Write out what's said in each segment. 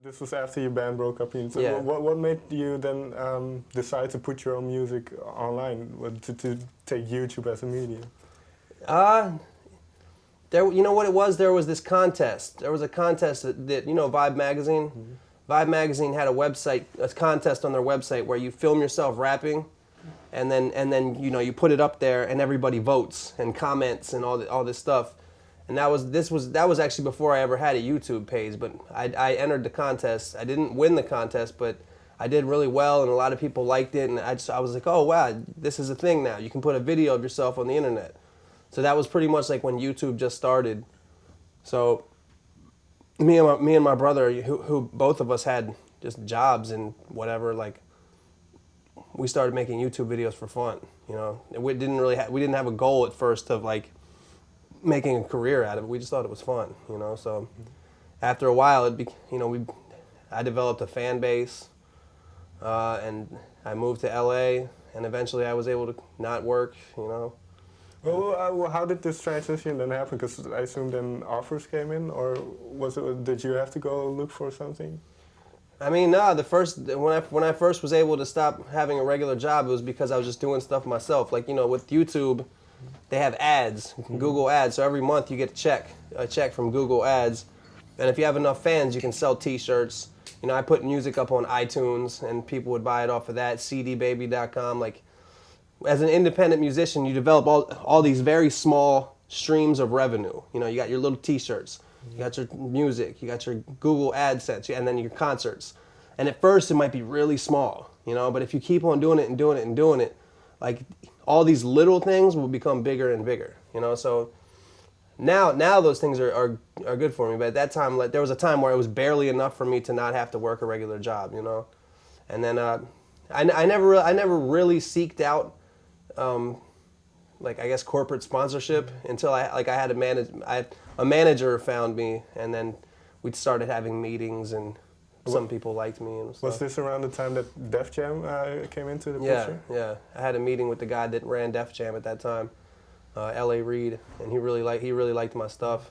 This was after your band broke up. So Yeah. what made you then decide to put your own music online, to take YouTube as a medium? You know what it was? There was this contest. There was a contest that you know, Vibe Magazine? Mm-hmm. Vibe Magazine had a contest on their website where you film yourself rapping, and then you know, you put it up there and everybody votes and comments and all this stuff. And that was actually before I ever had a YouTube page, but I entered the contest. I didn't win the contest, but I did really well, and a lot of people liked it, and I was like, oh wow, this is a thing now. You can put a video of yourself on the internet. So that was pretty much like when YouTube just started. So me and my brother, who both of us had just jobs and whatever, like, we started making YouTube videos for fun. You know, we didn't have a goal at first of like making a career out of it. We just thought it was fun. You know, so after a while, I developed a fan base, and I moved to LA, and eventually I was able to not work. You know. Well, how did this transition then happen? Because I assume then offers came in, or did you have to go look for something? I mean, no. When I first was able to stop having a regular job, it was because I was just doing stuff myself. Like, you know, with YouTube, they have ads, Google ads. So every month you get a check from Google ads, and if you have enough fans, you can sell T-shirts. You know, I put music up on iTunes, and people would buy it off of that. CDBaby.com, like. As an independent musician, you develop all these very small streams of revenue. You know, you got your little T-shirts, you got your music, you got your Google AdSense, and then your concerts. And at first, it might be really small, you know, but if you keep on doing it and doing it and doing it, like, all these little things will become bigger and bigger, you know. So now those things are good for me. But at that time, like, there was a time where it was barely enough for me to not have to work a regular job, you know. And then I never really seeked out. Like, I guess, corporate sponsorship until I had a manager found me, and then we started having meetings, and some people liked me and stuff. Was this around the time that Def Jam came into the picture? Yeah. I had a meeting with the guy that ran Def Jam at that time, L.A. Reid, and he really liked my stuff,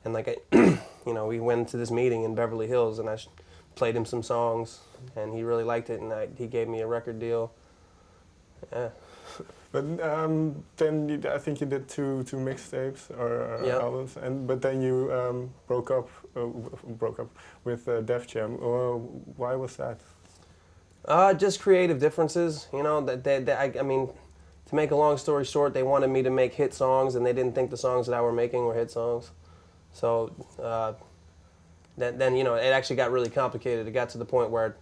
and like you know, we went to this meeting in Beverly Hills, and I played him some songs, and he really liked it, and he gave me a record deal. Yeah. But then I think you did two mixtapes or albums, but then you broke up with Def Jam. Why was that? Just creative differences. You know, I mean, to make a long story short, they wanted me to make hit songs, and they didn't think the songs that I were making were hit songs. So then you know, it actually got really complicated. It got to the point where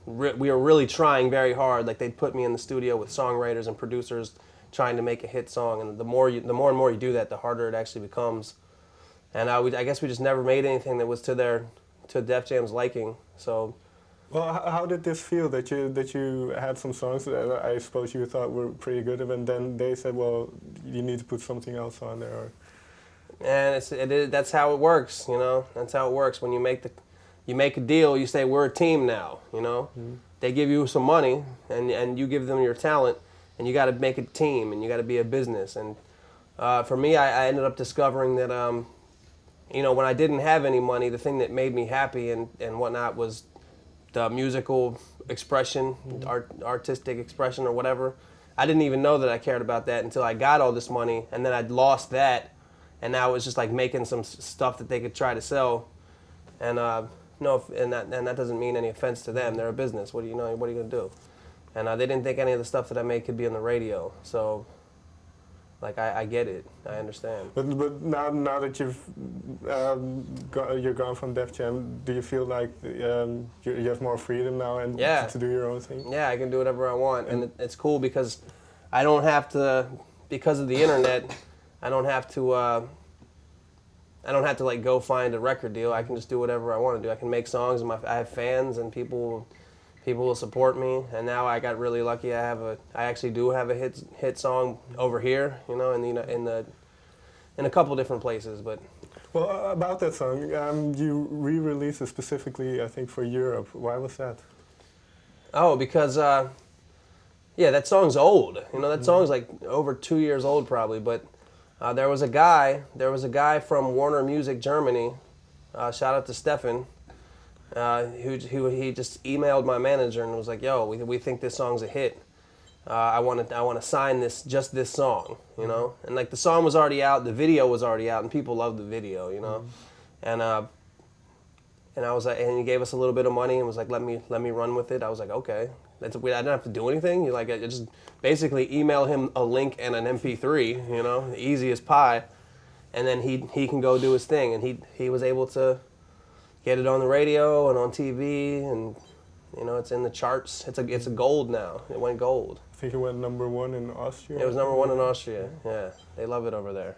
we were really trying very hard. Like, they'd put me in the studio with songwriters and producers trying to make a hit song, and the more and more you do that, the harder it actually becomes. And I guess we just never made anything that was to Def Jam's liking. So, well, how did this feel that you had some songs that I suppose you thought were pretty good, and then they said, well, you need to put something else on there? Or? And that's how it works, you know. That's how it works when you make a deal. You say, we're a team now, you know. Mm-hmm. They give you some money, and you give them your talent, and you got to make a team, and you got to be a business. And for me, I ended up discovering that, you know, when I didn't have any money, the thing that made me happy and whatnot was the musical expression, artistic expression or whatever. I didn't even know that I cared about that until I got all this money, and then I'd lost that, and now it was just like making some stuff that they could try to sell. And that doesn't mean any offense to them. They're a business. What are you gonna do? And they didn't think any of the stuff that I made could be on the radio. So, like, I get it. I understand. But now that you're gone from Def Jam, do you feel like you have more freedom now and to do your own thing? Yeah, I can do whatever I want, and it's cool because I don't have to. Because of the internet, I don't have to like go find a record deal. I can just do whatever I want to do. I can make songs, and I have fans, and people will support me. And now I got really lucky. I actually do have a hit song over here, you know, in a couple different places. But well, about that song, you re-released it specifically, I think, for Europe. Why was that? Oh, because that song's old. You know, that song's like over 2 years old probably, but. There was a guy from Warner Music Germany, shout out to Stefan, He just emailed my manager and was like, "Yo, we think this song's a hit. I want to sign this song, you know." And like the song was already out, the video was already out, and people loved the video, you know. And I was like, and he gave us a little bit of money and was like, let me run with it. I was like, okay. I didn't have to do anything. You like, I just basically email him a link and an MP3, you know, easy as pie, and then he can go do his thing. And he was able to get it on the radio and on TV, and you know, it's in the charts. It's a gold now. It went gold. I think it went #1 in Austria. It was #1 in Austria. Yeah, they love it over there.